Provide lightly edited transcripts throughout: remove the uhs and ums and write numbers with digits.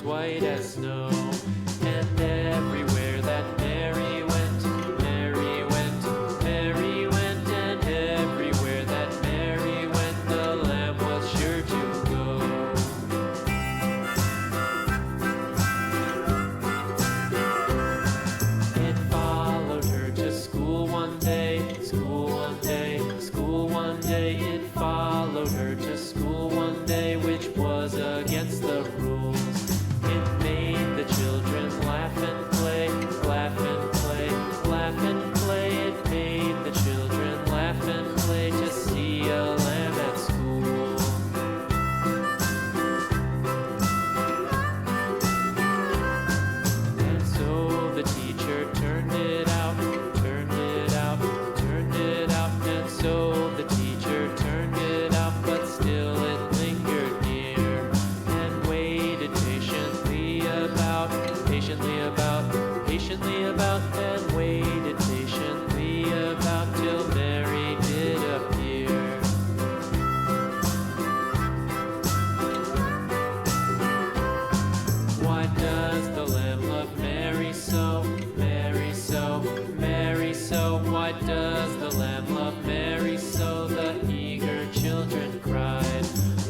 white as snow. And everywhere that Mary went, Mary went, Mary went, and everywhere that Mary went, the lamb was sure to go. It followed her to school one day, school one day, school one day. It followed her to school one day, which was against the rules. It made the children laugh and play, laugh and play, laugh and play. It made the children laugh and play to see a lamb at school. And so the teacher turned it out, turned it out, turned it out. And so the teacher turned it out, but still it lingered near and waited patiently about, patiently about, patiently about, and waited patiently about till Mary did appear. Why does the lamb love Mary so, Mary so, Mary so? Why does the lamb love Mary so? The eager children cried.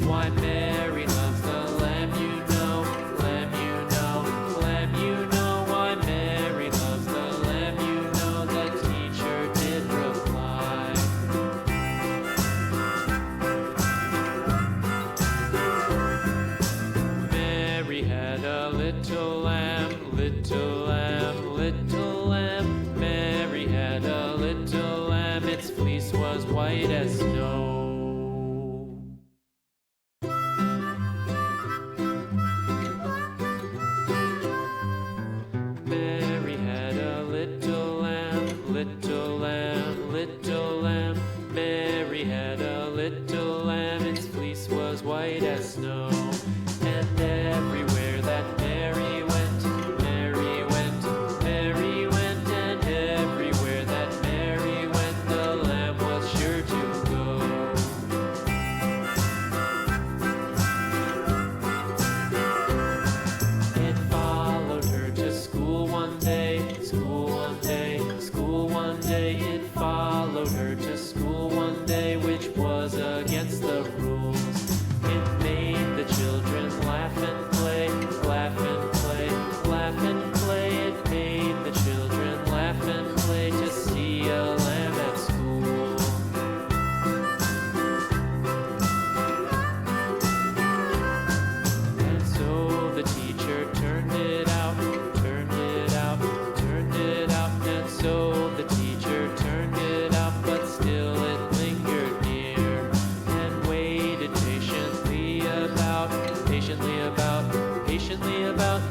Why Mary loves the lamb, you know, lamb, you know, lamb, you know. Why Mary loves the lamb, you know, the teacher did reply. Mary had a little lamb, little lamb, little lamb. Mary had a little lamb, its fleece was white as snow. Mary had a little lamb, little lamb, little lamb. Mary had a little lamb, its fleece was white as snow. And everywhere that Mary went, Mary went, Mary went, and everywhere that Mary went, the lamb was sure to go. It followed her to school one day, school one day, school one day. It followed her to school one day, which was against the rules. It made the children laugh and play, laugh and play, laugh and play. It made the children laugh and play to see a lamb at school. And so the teacher turned it out, turned it out, turned it out. And so the teacher turned it out, but still it lingered near and waited patiently about, patiently about, patiently about.